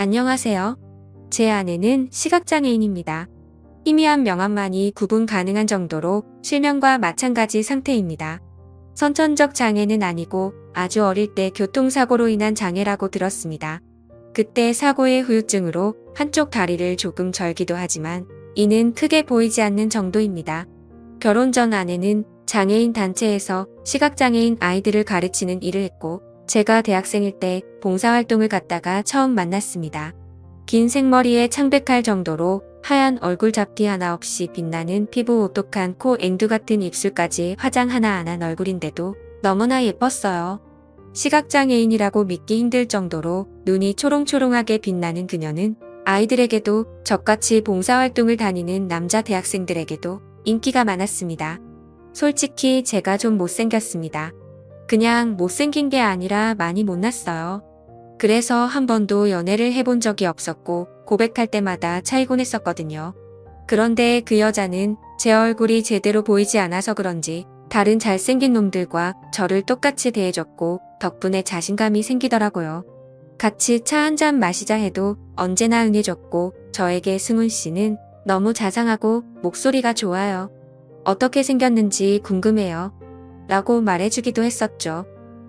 안녕하세요. 제 아내는 시각장애인입니다. 희미한 명암만이 구분 가능한 정도로 실명과 마찬가지 상태입니다. 선천적 장애는 아니고 아주 어릴 때 교통사고로 인한 장애라고 들었습니다. 그때 사고의 후유증으로 한쪽 다리를 조금 절기도 하지만 이는 크게 보이지 않는 정도입니다. 결혼 전 아내는 장애인 단체에서 시각장애인 아이들을 가르치는 일을 했고 제가 대학생일 때 봉사활동을 갔다가 처음 만났습니다. 긴 생머리에 창백할 정도로 하얀 얼굴 잡티 하나 없이 빛나는 피부 오똑한 코 앵두 같은 입술까지 화장 하나 안 한 얼굴인데도 너무나 예뻤어요. 시각장애인이라고 믿기 힘들 정도로 눈이 초롱초롱하게 빛나는 그녀는 아이들에게도 저같이 봉사활동을 다니는 남자 대학생들에게도 인기가 많았습니다. 솔직히 제가 좀 못생겼습니다. 그냥 못생긴 게 아니라 많이 못났어요. 그래서 한 번도 연애를 해본 적이 없었고 고백할 때마다 차이곤 했었거든요. 그런데 그 여자는 제 얼굴이 제대로 보이지 않아서 그런지 다른 잘생긴 놈들과 저를 똑같이 대해줬고 덕분에 자신감이 생기더라고요. 같이 차 한 잔 마시자 해도 언제나 응해줬고 저에게 승훈 씨는 너무 자상하고 목소리가 좋아요. 어떻게 생겼는지 궁금해요. 라고 말해주기도 했었죠.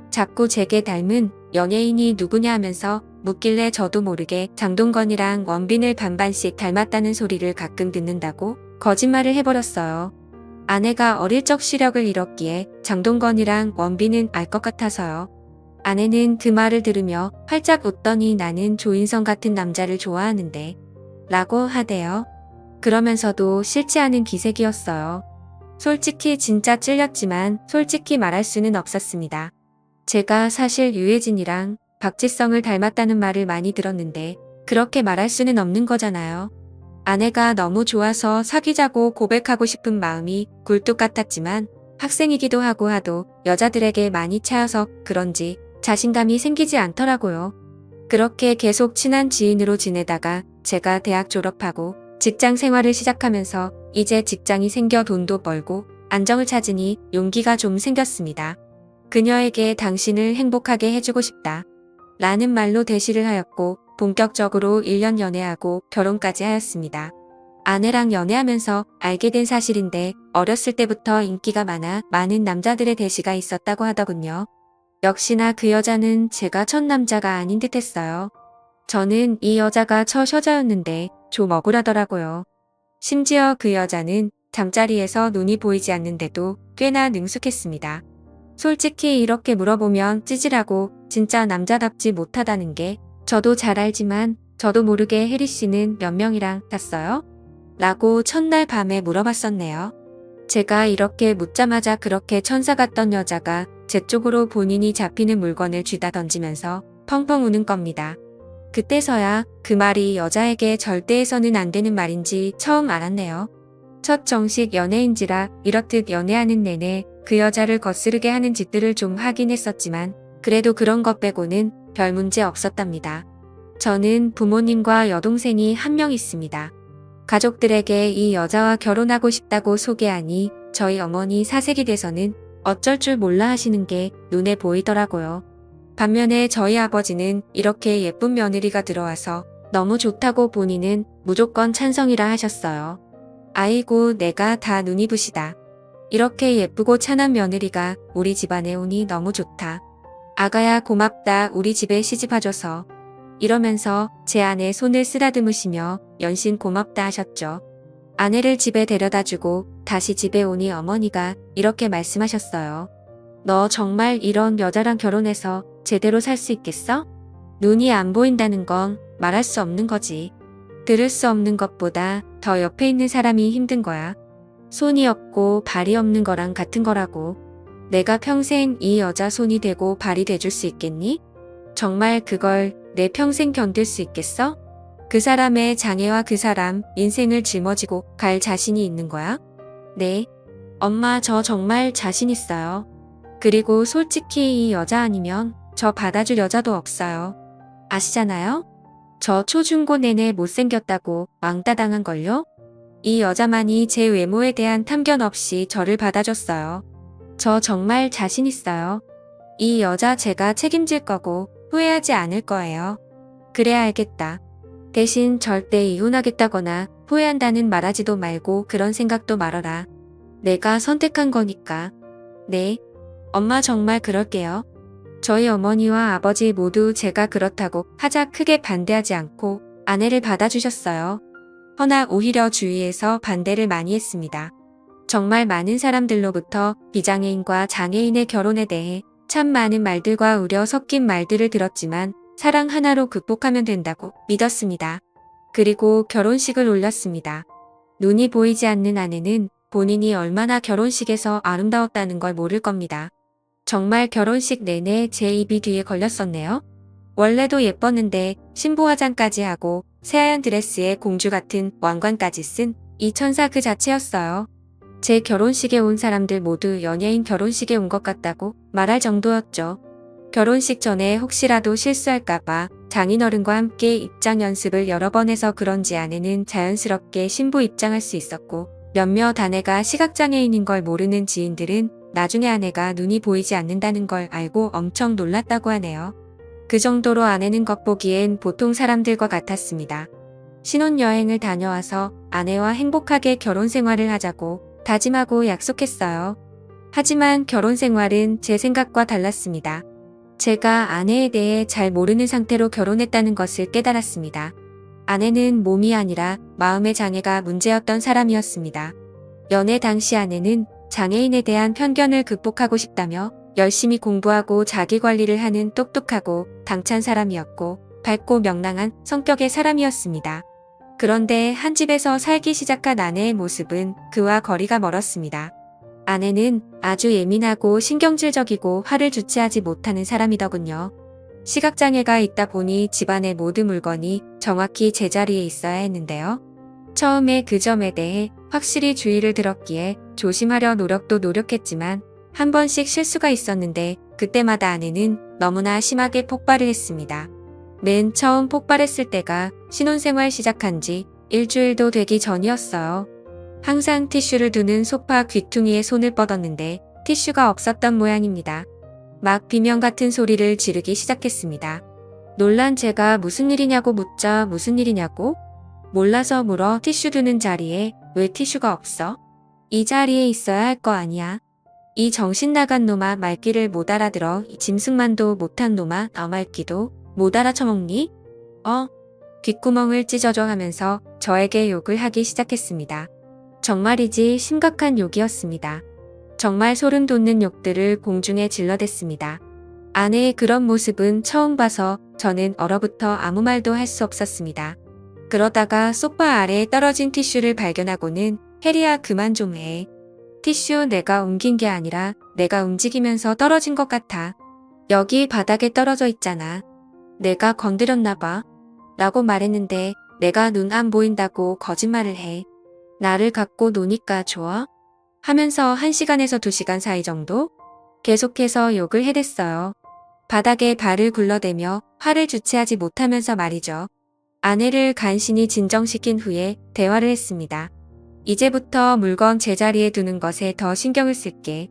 자꾸 제게 닮은 연예인이 누구냐 하면서 묻길래 저도 모르게 장동건이랑 원빈을 반반씩 닮았다는 소리를 가끔 듣는다고 거짓말을 해버렸어요. 아내가 어릴 적 시력을 잃었기에 장동건이랑 원빈은 알 것 같아서요. 아내는 그 말을 들으며 활짝 웃더니 나는 조인성 같은 남자를 좋아하는데 라고 하대요. 그러면서도 싫지 않은 기색이었어요. 솔직히 진짜 찔렸지만 솔직히 말할 수는 없었습니다. 제가 사실 유해진이랑 박지성을 닮았다는 말을 많이 들었는데 그렇게 말할 수는 없는 거잖아요. 아내가 너무 좋아서 사귀자고 고백하고 싶은 마음이 굴뚝 같았지만 학생이기도 하고 하도 여자들에게 많이 차여서 그런지 자신감이 생기지 않더라고요. 그렇게 계속 친한 지인으로 지내다가 제가 대학 졸업하고 직장 생활을 시작하면서 이제 직장이 생겨 돈도 벌고 안정을 찾으니 용기가 좀 생겼습니다. 그녀에게 당신을 행복하게 해주고 싶다. 라는 말로 대시를 하였고 본격적으로 1년 연애하고 결혼까지 하였습니다. 아내랑 연애하면서 알게 된 사실인데 어렸을 때부터 인기가 많아 많은 남자들의 대시가 있었다고 하더군요. 역시나 그 여자는 제가 첫 남자가 아닌 듯 했어요. 저는 이 여자가 첫 여자였는데 좀 억울하더라고요. 심지어 그 여자는 잠자리에서 눈이 보이지 않는데도 꽤나 능숙했습니다. 솔직히 이렇게 물어보면 찌질하고 진짜 남자답지 못하다는 게 저도 잘 알지만 저도 모르게 혜리 씨는 몇 명이랑 잤어요? 라고 첫날 밤에 물어봤었네요. 제가 이렇게 묻자마자 그렇게 천사 같던 여자가 제 쪽으로 본인이 잡히는 물건을 쥐다 던지면서 펑펑 우는 겁니다. 그때서야 그 말이 여자에게 절대 해서는 안 되는 말인지 처음 알았네요. 첫 정식 연애인지라 이렇듯 연애하는 내내 그 여자를 거스르게 하는 짓들을 좀 하긴 했었지만 그래도 그런 것 빼고는 별 문제 없었답니다. 저는 부모님과 여동생이 한 명 있습니다. 가족들에게 이 여자와 결혼하고 싶다고 소개하니 저희 어머니 사색이 돼서는 어쩔 줄 몰라 하시는 게 눈에 보이더라고요. 반면에 저희 아버지는 이렇게 예쁜 며느리가 들어와서 너무 좋다고 본인은 무조건 찬성이라 하셨어요. 아이고 내가 다 눈이 부시다. 이렇게 예쁘고 찬한 며느리가 우리 집안에 오니 너무 좋다. 아가야 고맙다 우리 집에 시집와줘서. 이러면서 제 아내 손을 쓰다듬으시며 연신 고맙다 하셨죠. 아내를 집에 데려다주고 다시 집에 오니 어머니가 이렇게 말씀하셨어요. 너 정말 이런 여자랑 결혼해서 제대로 살 수 있겠어? 눈이 안 보인다는 건 말할 수 없는 거지. 들을 수 없는 것보다 더 옆에 있는 사람이 힘든 거야. 손이 없고 발이 없는 거랑 같은 거라고. 내가 평생 이 여자 손이 되고 발이 돼줄 수 있겠니? 정말 그걸 내 평생 견딜 수 있겠어? 그 사람의 장애와 그 사람 인생을 짊어지고 갈 자신이 있는 거야? 네. 엄마 저 정말 자신 있어요. 그리고 솔직히 이 여자 아니면 저 받아줄 여자도 없어요. 아시잖아요? 저 초중고 내내 못생겼다고 왕따 당한걸요? 이 여자만이 제 외모에 대한 탐견 없이 저를 받아줬어요. 저 정말 자신 있어요. 이 여자 제가 책임질 거고 후회하지 않을 거예요. 그래야 알겠다. 대신 절대 이혼하겠다거나 후회한다는 말하지도 말고 그런 생각도 말아라. 내가 선택한 거니까. 네. 엄마 정말 그럴게요. 저희 어머니와 아버지 모두 제가 그렇다고 하자 크게 반대하지 않고 아내를 받아주셨어요. 허나 오히려 주위에서 반대를 많이 했습니다. 정말 많은 사람들로부터 비장애인과 장애인의 결혼에 대해 참 많은 말들과 우려 섞인 말들을 들었지만 사랑 하나로 극복하면 된다고 믿었습니다. 그리고 결혼식을 올렸습니다. 눈이 보이지 않는 아내는 본인이 얼마나 결혼식에서 아름다웠다는 걸 모를 겁니다. 정말 결혼식 내내 제 입이 뒤에 걸렸었네요. 원래도 예뻤는데 신부 화장까지 하고 새하얀 드레스에 공주 같은 왕관까지 쓴 이 천사 그 자체였어요. 제 결혼식에 온 사람들 모두 연예인 결혼식에 온 것 같다고 말할 정도였죠. 결혼식 전에 혹시라도 실수할까봐 장인어른과 함께 입장 연습을 여러 번 해서 그런지 아내는 자연스럽게 신부 입장할 수 있었고 몇몇 아내가 시각장애인인 걸 모르는 지인들은 나중에 아내가 눈이 보이지 않는다는 걸 알고 엄청 놀랐다고 하네요. 그 정도로 아내는 겉보기엔 보통 사람들과 같았습니다. 신혼여행을 다녀와서 아내와 행복하게 결혼 생활을 하자고 다짐하고 약속했어요. 하지만 결혼 생활은 제 생각과 달랐습니다. 제가 아내에 대해 잘 모르는 상태로 결혼했다는 것을 깨달았습니다. 아내는 몸이 아니라 마음의 장애가 문제였던 사람이었습니다. 연애 당시 아내는 장애인에 대한 편견을 극복하고 싶다며 열심히 공부하고 자기 관리를 하는 똑똑하고 당찬 사람이었고 밝고 명랑한 성격의 사람이었습니다. 그런데 한 집에서 살기 시작한 아내의 모습은 그와 거리가 멀었습니다. 아내는 아주 예민하고 신경질적이고 화를 주체하지 못하는 사람이더군요. 시각장애가 있다 보니 집안의 모든 물건이 정확히 제자리에 있어야 했는데요. 처음에 그 점에 대해 확실히 주의를 들었기에 조심하려 노력도 노력했지만 한 번씩 실수가 있었는데 그때마다 아내는 너무나 심하게 폭발을 했습니다. 맨 처음 폭발했을 때가 신혼생활 시작한 지 일주일도 되기 전이었어요. 항상 티슈를 두는 소파 귀퉁이에 손을 뻗었는데 티슈가 없었던 모양입니다. 막 비명 같은 소리를 지르기 시작했습니다. 놀란 제가 무슨 일이냐고 묻자 무슨 일이냐고? 몰라서 물어 티슈 두는 자리에 왜 티슈가 없어? 이 자리에 있어야 할 거 아니야. 이 정신 나간 놈아 말귀를 못 알아들어 짐승만도 못한 놈아 말귀도 못 알아쳐먹니? 귓구멍을 찢어줘 하면서 저에게 욕을 하기 시작했습니다. 정말이지 심각한 욕이었습니다. 정말 소름 돋는 욕들을 공중에 질러댔습니다. 아내의 그런 모습은 처음 봐서 저는 얼어붙어 아무 말도 할 수 없었습니다. 그러다가 소파 아래에 떨어진 티슈를 발견하고는 혜리야 그만 좀 해. 티슈 내가 옮긴 게 아니라 내가 움직이면서 떨어진 것 같아. 여기 바닥에 떨어져 있잖아. 내가 건드렸나 봐. 라고 말했는데 내가 눈 안 보인다고 거짓말을 해. 나를 갖고 노니까 좋아? 하면서 1시간에서 2시간 사이 정도 계속해서 욕을 해댔어요. 바닥에 발을 굴러대며 화를 주체하지 못하면서 말이죠. 아내를 간신히 진정시킨 후에 대화를 했습니다. 이제부터 물건 제자리에 두는 것에 더 신경을 쓸게.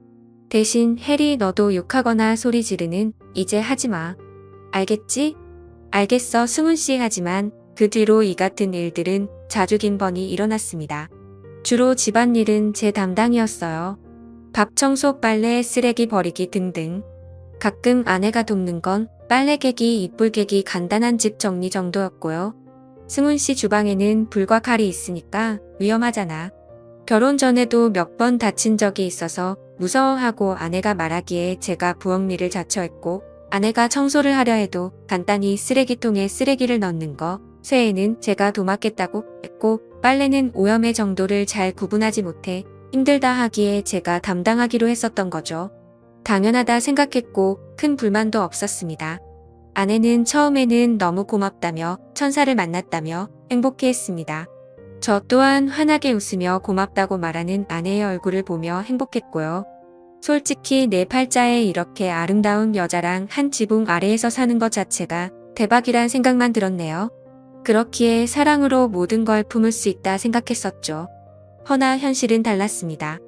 대신 혜리 너도 욕하거나 소리 지르는 이제 하지마. 알겠지? 알겠어 승훈씨. 하지만 그 뒤로 이 같은 일들은 자주 긴 번이 일어났습니다. 주로 집안일은 제 담당이었어요. 밥 청소, 빨래, 쓰레기 버리기 등등. 가끔 아내가 돕는 건 빨래 개기, 이불 개기, 간단한 집 정리 정도였고요. 승훈씨 주방에는 불과 칼이 있으니까 위험하잖아. 결혼 전에도 몇 번 다친 적이 있어서 무서워하고 아내가 말하기에 제가 부엌일을 자처했고 아내가 청소를 하려 해도 간단히 쓰레기통에 쓰레기를 넣는 거, 쇠에는 제가 도맡겠다고 했고 빨래는 오염의 정도를 잘 구분하지 못해 힘들다 하기에 제가 담당하기로 했었던 거죠. 당연하다 생각했고 큰 불만도 없었습니다. 아내는 처음에는 너무 고맙다며 천사를 만났다며 행복해했습니다. 저 또한 환하게 웃으며 고맙다고 말하는 아내의 얼굴을 보며 행복했고요. 솔직히 내 팔자에 이렇게 아름다운 여자랑 한 지붕 아래에서 사는 것 자체가 대박이란 생각만 들었네요. 그렇기에 사랑으로 모든 걸 품을 수 있다 생각했었죠. 허나 현실은 달랐습니다.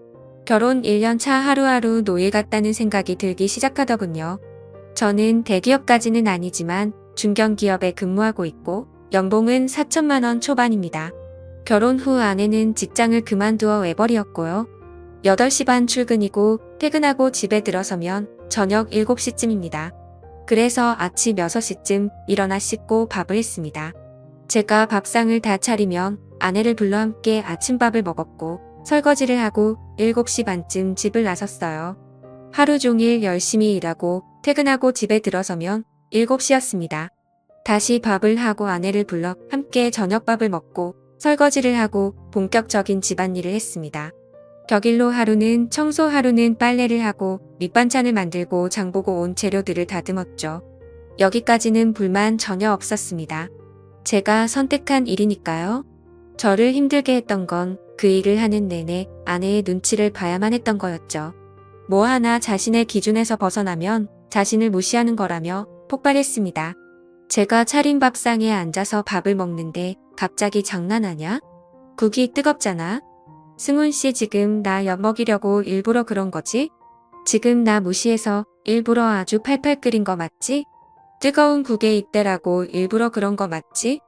결혼 1년 차 하루하루 노예 같다는 생각이 들기 시작하더군요. 저는 대기업까지는 아니지만 중견기업에 근무하고 있고 연봉은 4천만 원 초반입니다. 결혼 후 아내는 직장을 그만두어 외벌이였고요. 8시 반 출근이고 퇴근하고 집에 들어서면 저녁 7시쯤입니다. 그래서 아침 6시쯤 일어나 씻고 밥을 했습니다. 제가 밥상을 다 차리면 아내를 불러 함께 아침밥을 먹었고 설거지를 하고 7시 반쯤 집을 나섰어요. 하루 종일 열심히 일하고 퇴근하고 집에 들어서면 7시였습니다. 다시 밥을 하고 아내를 불러 함께 저녁밥을 먹고 설거지를 하고 본격적인 집안일을 했습니다. 격일로 하루는 청소, 하루는 빨래를 하고 밑반찬을 만들고 장보고 온 재료들을 다듬었죠. 여기까지는 불만 전혀 없었습니다. 제가 선택한 일이니까요. 저를 힘들게 했던 건 그 일을 하는 내내 아내의 눈치를 봐야만 했던 거였죠. 뭐 하나 자신의 기준에서 벗어나면 자신을 무시하는 거라며 폭발했습니다. 제가 차린 밥상에 앉아서 밥을 먹는데 갑자기 장난하냐? 국이 뜨겁잖아. 승훈 씨 지금 나 엿먹이려고 일부러 그런 거지? 지금 나 무시해서 일부러 아주 팔팔 끓인 거 맞지? 뜨거운 국에 입대라고 일부러 그런 거 맞지?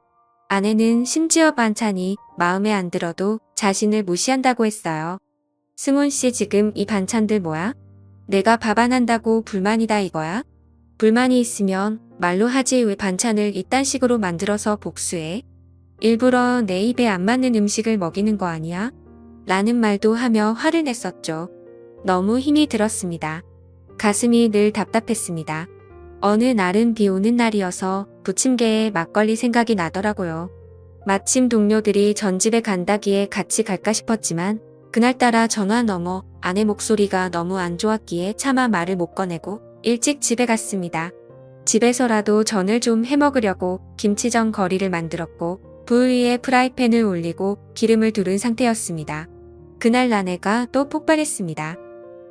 아내는 심지어 반찬이 마음에 안 들어도 자신을 무시한다고 했어요. 승훈 씨 지금 이 반찬들 뭐야? 내가 밥 안 한다고 불만이다 이거야? 불만이 있으면 말로 하지 왜 반찬을 이딴 식으로 만들어서 복수해? 일부러 내 입에 안 맞는 음식을 먹이는 거 아니야? 라는 말도 하며 화를 냈었죠. 너무 힘이 들었습니다. 가슴이 늘 답답했습니다. 어느 날은 비 오는 날이어서 부침개에 막걸리 생각이 나더라고요. 마침 동료들이 전집에 간다기에 같이 갈까 싶었지만 그날따라 전화 너머 아내 목소리가 너무 안 좋았기에 차마 말을 못 꺼내고 일찍 집에 갔습니다. 집에서라도 전을 좀 해먹으려고 김치전 거리를 만들었고 불 위에 프라이팬을 올리고 기름을 두른 상태였습니다. 그날 아내가 또 폭발했습니다.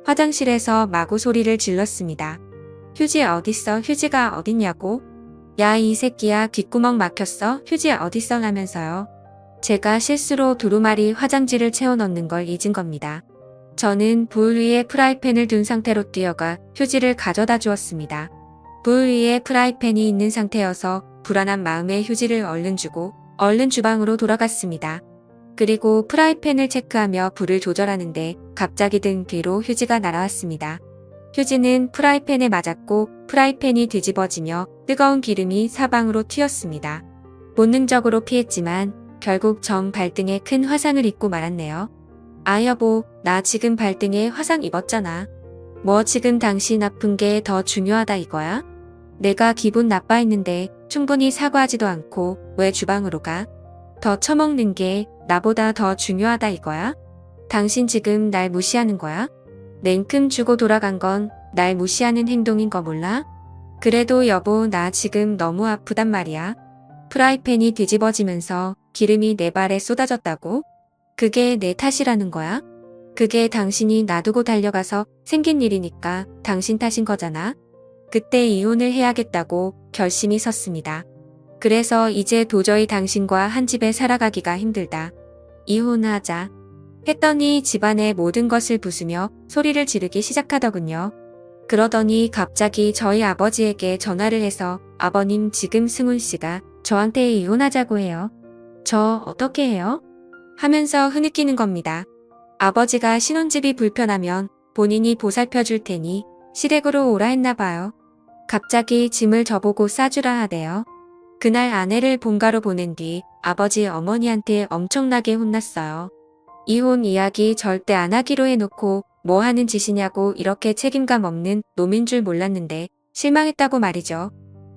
화장실에서 마구 소리를 질렀습니다. 휴지 어딨어? 휴지가 어딨냐고? 야 이 새끼야 귓구멍 막혔어? 휴지 어딨어? 라면서요. 제가 실수로 두루마리 화장지를 채워 넣는 걸 잊은 겁니다. 저는 불 위에 프라이팬을 둔 상태로 뛰어가 휴지를 가져다 주었습니다. 불 위에 프라이팬이 있는 상태여서 불안한 마음에 휴지를 얼른 주고 얼른 주방으로 돌아갔습니다. 그리고 프라이팬을 체크하며 불을 조절하는데 갑자기 등 뒤로 휴지가 날아왔습니다. 휴지는 프라이팬에 맞았고 프라이팬이 뒤집어지며 뜨거운 기름이 사방으로 튀었습니다. 본능적으로 피했지만 결국 정 발등에 큰 화상을 입고 말았네요. 아 여보, 나 지금 발등에 화상 입었잖아. 뭐 지금 당신 아픈 게 더 중요하다 이거야? 내가 기분 나빠했는데 충분히 사과하지도 않고 왜 주방으로 가? 더 처먹는 게 나보다 더 중요하다 이거야? 당신 지금 날 무시하는 거야? 냉큼 주고 돌아간 건 날 무시하는 행동인 거 몰라? 그래도 여보 나 지금 너무 아프단 말이야. 프라이팬이 뒤집어지면서 기름이 내 발에 쏟아졌다고? 그게 내 탓이라는 거야? 그게 당신이 놔두고 달려가서 생긴 일이니까 당신 탓인 거잖아. 그때 이혼을 해야겠다고 결심이 섰습니다. 그래서 이제 도저히 당신과 한 집에 살아가기가 힘들다. 이혼하자. 했더니 집안의 모든 것을 부수며 소리를 지르기 시작하더군요. 그러더니 갑자기 저희 아버지에게 전화를 해서 아버님 지금 승훈 씨가 저한테 이혼하자고 해요. 저 어떻게 해요? 하면서 흐느끼는 겁니다. 아버지가 신혼집이 불편하면 본인이 보살펴 줄 테니 시댁으로 오라 했나 봐요. 갑자기 짐을 저보고 싸주라 하대요. 그날 아내를 본가로 보낸 뒤 아버지 어머니한테 엄청나게 혼났어요. 이혼 이야기 절대 안 하기로 해놓고 뭐 하는 짓이냐고 이렇게 책임감 없는 놈인 줄 몰랐는데 실망했다고 말이죠.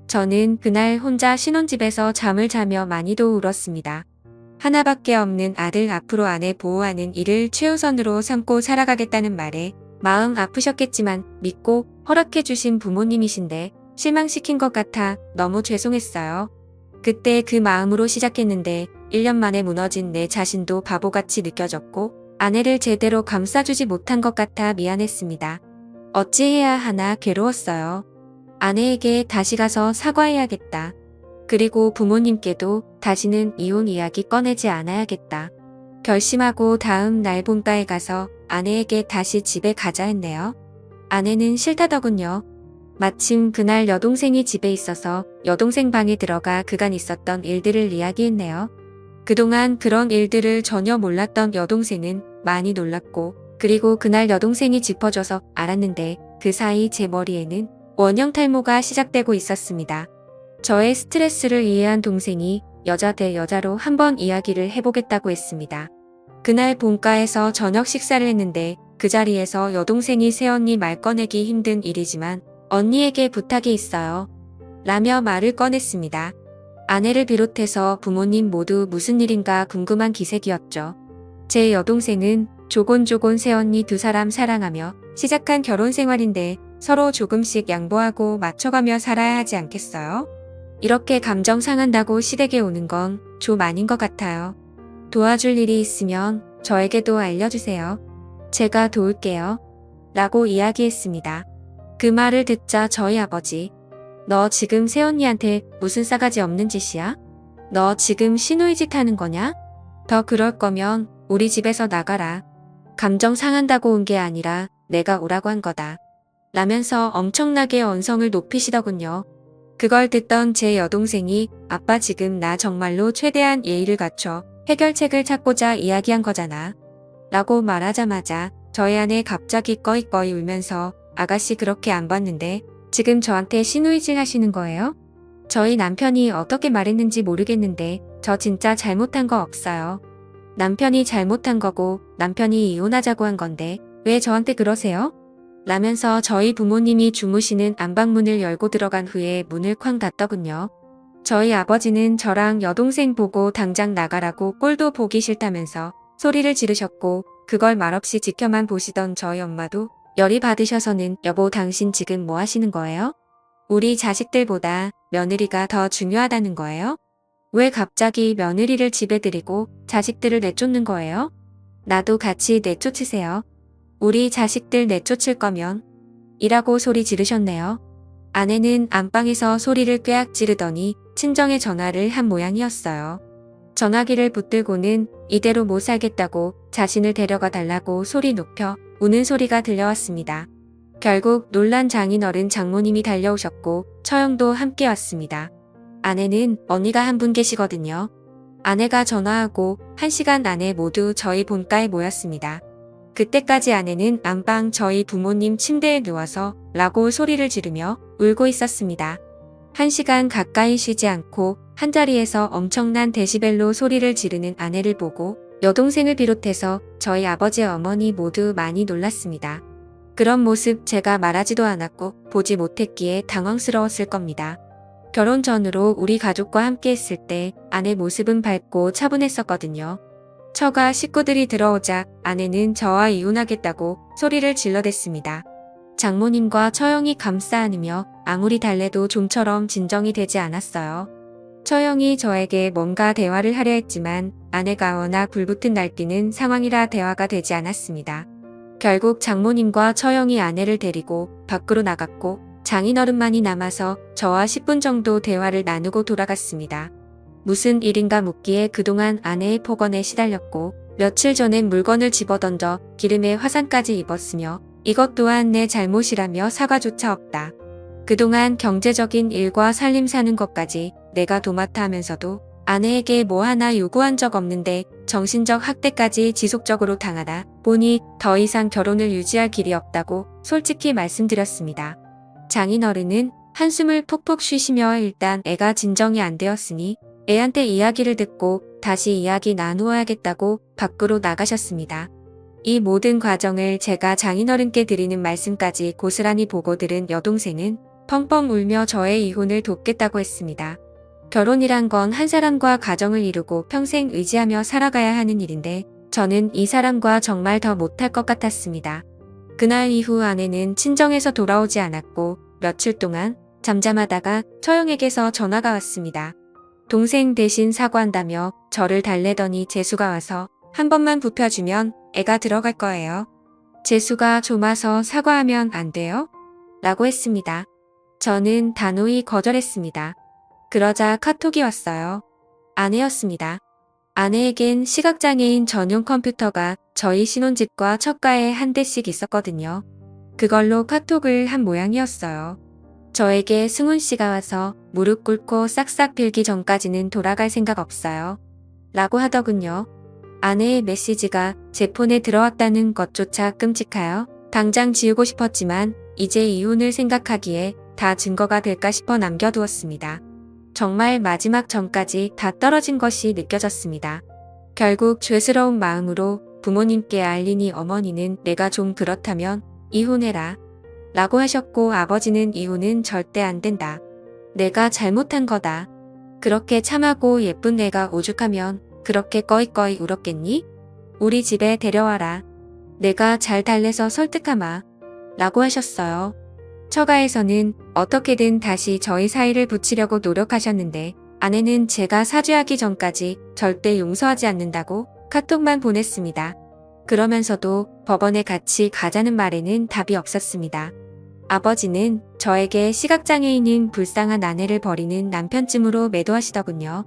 저는 그날 혼자 신혼집에서 잠을 자며 많이도 울었습니다. 하나밖에 없는 아들 앞으로 아내 보호하는 일을 최우선으로 삼고 살아가겠다는 말에 마음 아프셨겠지만 믿고 허락해 주신 부모님이신데 실망시킨 것 같아 너무 죄송했어요. 그때 그 마음으로 시작했는데 1년 만에 무너진 내 자신도 바보같이 느껴졌고 아내를 제대로 감싸주지 못한 것 같아 미안했습니다. 어찌해야 하나 괴로웠어요. 아내에게 다시 가서 사과해야겠다. 그리고 부모님께도 다시는 이혼 이야기 꺼내지 않아야겠다. 결심하고 다음 날 본가에 가서 아내에게 다시 집에 가자 했네요. 아내는 싫다더군요. 마침 그날 여동생이 집에 있어서 여동생 방에 들어가 그간 있었던 일들을 이야기했네요. 그동안 그런 일들을 전혀 몰랐던 여동생은 많이 놀랐고, 그리고 그날 여동생이 짚어줘서 알았는데 그 사이 제 머리에는 원형 탈모가 시작되고 있었습니다. 저의 스트레스를 이해한 동생이 여자 대 여자로 한번 이야기를 해보겠다고 했습니다. 그날 본가에서 저녁 식사를 했는데 그 자리에서 여동생이 새언니 말 꺼내기 힘든 일이지만 언니에게 부탁이 있어요. 라며 말을 꺼냈습니다. 아내를 비롯해서 부모님 모두 무슨 일인가 궁금한 기색이었죠. 제 여동생은 조곤조곤 새언니 두 사람 사랑하며 시작한 결혼 생활인데 서로 조금씩 양보하고 맞춰가며 살아야 하지 않겠어요? 이렇게 감정 상한다고 시댁에 오는 건 좀 아닌 것 같아요. 도와줄 일이 있으면 저에게도 알려주세요. 제가 도울게요. 라고 이야기했습니다. 그 말을 듣자 저희 아버지, 너 지금 새언니한테 무슨 싸가지 없는 짓이야? 너 지금 시누이짓 하는 거냐? 더 그럴 거면 우리 집에서 나가라. 감정 상한다고 온 게 아니라 내가 오라고 한 거다. 라면서 엄청나게 언성을 높이시더군요. 그걸 듣던 제 여동생이 아빠 지금 나 정말로 최대한 예의를 갖춰 해결책을 찾고자 이야기한 거잖아. 라고 말하자마자 저희 아내 갑자기 꺼이꺼이 울면서 아가씨 그렇게 안 봤는데 지금 저한테 시누이질 하시는 거예요? 저희 남편이 어떻게 말했는지 모르겠는데 저 진짜 잘못한 거 없어요. 남편이 잘못한 거고 남편이 이혼하자고 한 건데 왜 저한테 그러세요? 라면서 저희 부모님이 주무시는 안방문을 열고 들어간 후에 문을 쾅 닫더군요. 저희 아버지는 저랑 여동생 보고 당장 나가라고 꼴도 보기 싫다면서 소리를 지르셨고 그걸 말없이 지켜만 보시던 저희 엄마도 열이 받으셔서는 여보 당신 지금 뭐 하시는 거예요? 우리 자식들보다 며느리가 더 중요하다는 거예요? 왜 갑자기 며느리를 집에 들이고 자식들을 내쫓는 거예요? 나도 같이 내쫓으세요. 우리 자식들 내쫓을 거면 이라고 소리 지르셨네요. 아내는 안방에서 소리를 꾀악 지르더니 친정에 전화를 한 모양이었어요. 전화기를 붙들고는 이대로 못 살겠다고 자신을 데려가 달라고 소리 높여 우는 소리가 들려왔습니다. 결국 놀란 장인어른 장모님이 달려오셨고 처형도 함께 왔습니다. 아내는 언니가 한 분 계시거든요. 아내가 전화하고 1시간 안에 모두 저희 본가에 모였습니다. 그때까지 아내는 안방 저희 부모님 침대에 누워서 라고 소리를 지르며 울고 있었습니다. 1시간 가까이 쉬지 않고 한자리에서 엄청난 데시벨로 소리를 지르는 아내를 보고 여동생을 비롯해서 저희 아버지 어머니 모두 많이 놀랐습니다. 그런 모습 제가 말하지도 않았고 보지 못했기에 당황스러웠을 겁니다. 결혼 전으로 우리 가족과 함께 했을 때 아내 모습은 밝고 차분했었거든요. 처가 식구들이 들어오자 아내는 저와 이혼하겠다고 소리를 질러댔습니다. 장모님과 처형이 감싸 안으며 아무리 달래도 좀처럼 진정이 되지 않았어요. 처형이 저에게 뭔가 대화를 하려 했지만 아내가 워낙 불붙은 날뛰는 상황이라 대화가 되지 않았습니다. 결국 장모님과 처형이 아내를 데리고 밖으로 나갔고 장인어른만이 남아서 저와 10분 정도 대화를 나누고 돌아갔습니다. 무슨 일인가 묻기에 그동안 아내의 폭언에 시달렸고 며칠 전엔 물건을 집어던져 기름에 화상까지 입었으며 이것 또한 내 잘못이라며 사과조차 없다. 그동안 경제적인 일과 살림 사는 것까지 내가 도맡아 하면서도 아내에게 뭐 하나 요구한 적 없는데 정신적 학대까지 지속적으로 당하다 보니 더 이상 결혼을 유지할 길이 없다고 솔직히 말씀드렸습니다. 장인어른은 한숨을 푹푹 쉬시며 일단 애가 진정이 안 되었으니 애한테 이야기를 듣고 다시 이야기 나누어야겠다고 밖으로 나가셨습니다. 이 모든 과정을 제가 장인어른께 드리는 말씀까지 고스란히 보고 들은 여동생은 펑펑 울며 저의 이혼을 돕겠다고 했습니다. 결혼이란 건 한 사람과 가정을 이루고 평생 의지하며 살아가야 하는 일인데 저는 이 사람과 정말 더 못할 것 같았습니다. 그날 이후 아내는 친정에서 돌아오지 않았고 며칠 동안 잠잠하다가 처형에게서 전화가 왔습니다. 동생 대신 사과한다며 저를 달래더니 재수가 와서 한 번만 굽혀주면 애가 들어갈 거예요. 재수가 좀와서 사과하면 안 돼요? 라고 했습니다. 저는 단호히 거절했습니다. 그러자 카톡이 왔어요. 아내였습니다. 아내에겐 시각장애인 전용 컴퓨터가 저희 신혼집과 첫가에 한 대씩 있었거든요. 그걸로 카톡을 한 모양이었어요. 저에게 승훈 씨가 와서 무릎 꿇고 싹싹 빌기 전까지는 돌아갈 생각 없어요. 라고 하더군요. 아내의 메시지가 제 폰에 들어왔다는 것조차 끔찍하여 당장 지우고 싶었지만 이제 이혼을 생각하기에 다 증거가 될까 싶어 남겨두었습니다. 정말 마지막 전까지 다 떨어진 것이 느껴졌습니다. 결국 죄스러운 마음으로 부모님께 알리니 어머니는 내가 좀 그렇다면 이혼해라 라고 하셨고 아버지는 이혼은 절대 안 된다. 내가 잘못한 거다. 그렇게 참하고 예쁜 내가 오죽하면 그렇게 꺼이꺼이 울었겠니? 우리 집에 데려와라. 내가 잘 달래서 설득하마. 라고 하셨어요. 처가에서는 어떻게든 다시 저희 사이를 붙이려고 노력하셨는데 아내는 제가 사죄하기 전까지 절대 용서하지 않는다고 카톡만 보냈습니다. 그러면서도 법원에 같이 가자는 말에는 답이 없었습니다. 아버지는 저에게 시각장애인인 불쌍한 아내를 버리는 남편쯤으로 매도하시더군요.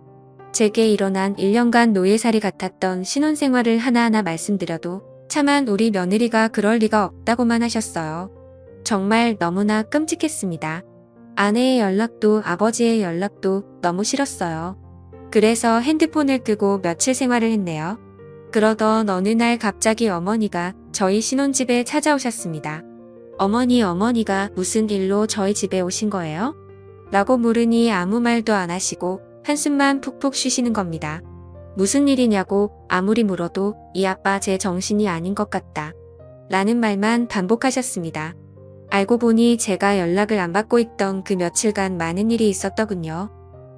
제게 일어난 1년간 노예살이 같았던 신혼생활을 하나하나 말씀드려도 차만 우리 며느리가 그럴 리가 없다고만 하셨어요. 정말 너무나 끔찍했습니다. 아내의 연락도 아버지의 연락도 너무 싫었어요. 그래서 핸드폰을 끄고 며칠 생활을 했네요. 그러던 어느 날 갑자기 어머니가 저희 신혼집에 찾아오셨습니다. 어머니가 무슨 일로 저희 집에 오신 거예요? 라고 물으니 아무 말도 안 하시고 한숨만 푹푹 쉬시는 겁니다. 무슨 일이냐고 아무리 물어도 이 아빠 제 정신이 아닌 것 같다. 라는 말만 반복하셨습니다. 알고 보니 제가 연락을 안 받고 있던 그 며칠간 많은 일이 있었더군요.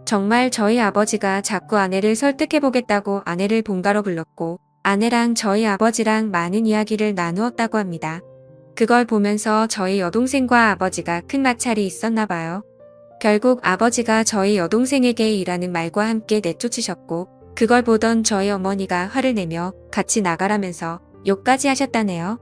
정말 저희 아버지가 자꾸 아내를 설득해보겠다고 아내를 본가로 불렀고 아내랑 저희 아버지랑 많은 이야기를 나누었다고 합니다. 그걸 보면서 저희 여동생과 아버지가 큰 마찰이 있었나 봐요. 결국 아버지가 저희 여동생에게 이라는 말과 함께 내쫓으셨고 그걸 보던 저희 어머니가 화를 내며 같이 나가라면서 욕까지 하셨다네요.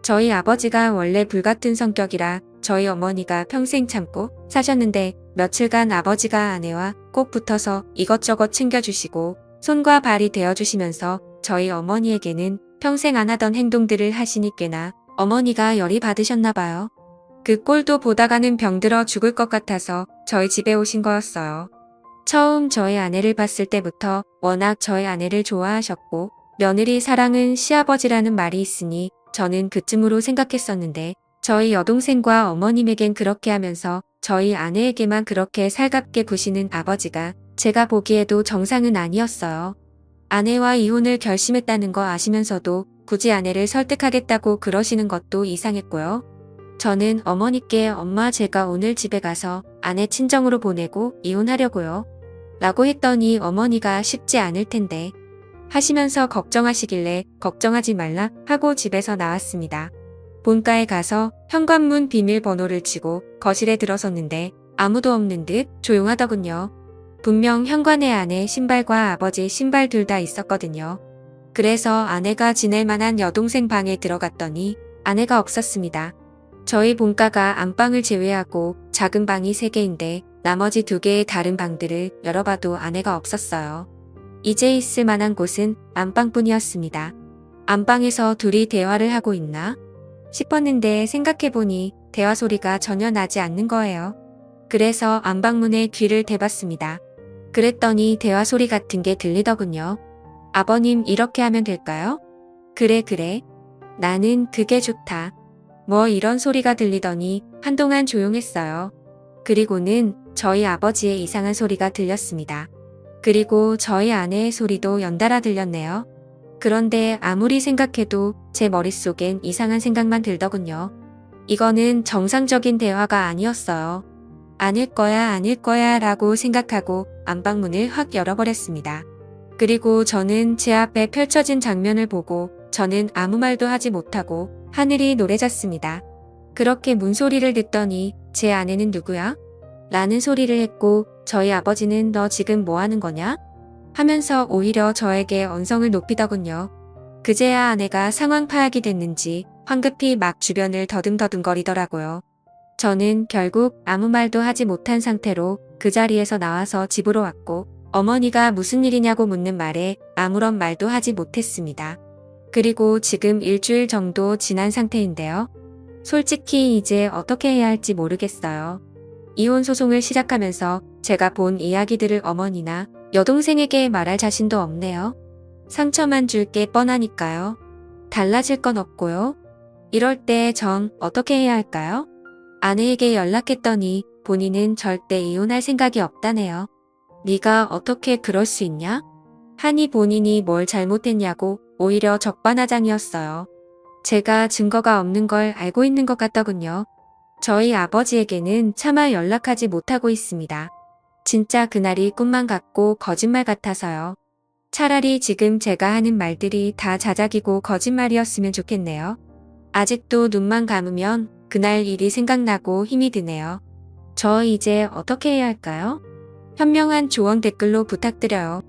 저희 아버지가 원래 불같은 성격이라 저희 어머니가 평생 참고 사셨는데 며칠간 아버지가 아내와 꼭 붙어서 이것저것 챙겨주시고 손과 발이 되어주시면서 저희 어머니에게는 평생 안 하던 행동들을 하시니 꽤나 어머니가 열이 받으셨나 봐요. 그 꼴도 보다가는 병들어 죽을 것 같아서 저희 집에 오신 거였어요. 처음 저희 아내를 봤을 때부터 워낙 저희 아내를 좋아하셨고 며느리 사랑은 시아버지라는 말이 있으니 저는 그쯤으로 생각했었는데 저희 여동생과 어머님에겐 그렇게 하면서 저희 아내에게만 그렇게 살갑게 구시는 아버지가 제가 보기에도 정상은 아니었어요. 아내와 이혼을 결심했다는 거 아시면서도 굳이 아내를 설득하겠다고 그러시는 것도 이상했고요. 저는 어머니께 엄마 제가 오늘 집에 가서 아내 친정으로 보내고 이혼하려고요. 라고 했더니 어머니가 쉽지 않을 텐데 하시면서 걱정하시길래 걱정하지 말라 하고 집에서 나왔습니다. 본가에 가서 현관문 비밀번호를 치고 거실에 들어섰는데 아무도 없는 듯 조용하더군요. 분명 현관에 아내 신발과 아버지 신발 둘 다 있었거든요. 그래서 아내가 지낼 만한 여동생 방에 들어갔더니 아내가 없었습니다. 저희 본가가 안방을 제외하고 작은 방이 3개인데 나머지 2개의 다른 방들을 열어봐도 아내가 없었어요. 이제 있을 만한 곳은 안방뿐이었습니다. 안방에서 둘이 대화를 하고 있나 싶었는데 생각해보니 대화 소리가 전혀 나지 않는 거예요. 그래서 안방문에 귀를 대봤습니다. 그랬더니 대화 소리 같은 게 들리더군요. 아버님 이렇게 하면 될까요? 그래. 나는 그게 좋다. 뭐 이런 소리가 들리더니 한동안 조용했어요. 그리고는 저희 아버지의 이상한 소리가 들렸습니다. 그리고 저희 아내의 소리도 연달아 들렸네요. 그런데 아무리 생각해도 제 머릿속엔 이상한 생각만 들더군요. 이거는 정상적인 대화가 아니었어요. 아닐 거야 라고 생각하고 안방문을 확 열어버렸습니다. 그리고 저는 제 앞에 펼쳐진 장면을 보고 저는 아무 말도 하지 못하고 하늘이 노래졌습니다. 그렇게 문소리를 듣더니 제 아내는 누구야? 라는 소리를 했고 저희 아버지는 너 지금 뭐 하는 거냐? 하면서 오히려 저에게 언성을 높이더군요. 그제야 아내가 상황 파악이 됐는지 황급히 막 주변을 더듬더듬거리더라고요. 저는 결국 아무 말도 하지 못한 상태로 그 자리에서 나와서 집으로 왔고 어머니가 무슨 일이냐고 묻는 말에 아무런 말도 하지 못했습니다. 그리고 지금 일주일 정도 지난 상태인데요. 솔직히 이제 어떻게 해야 할지 모르겠어요. 이혼 소송을 시작하면서 제가 본 이야기들을 어머니나 여동생에게 말할 자신도 없네요. 상처만 줄 게 뻔하니까요. 달라질 건 없고요. 이럴 때 전 어떻게 해야 할까요? 아내에게 연락했더니 본인은 절대 이혼할 생각이 없다네요. 네가 어떻게 그럴 수 있냐? 하니 본인이 뭘 잘못했냐고 오히려 적반하장이었어요. 제가 증거가 없는 걸 알고 있는 것 같더군요. 저희 아버지에게는 차마 연락하지 못하고 있습니다. 진짜 그날이 꿈만 같고 거짓말 같아서요. 차라리 지금 제가 하는 말들이 다 자작이고 거짓말이었으면 좋겠네요. 아직도 눈만 감으면 그날 일이 생각나고 힘이 드네요. 저 이제 어떻게 해야 할까요? 현명한 조언 댓글로 부탁드려요.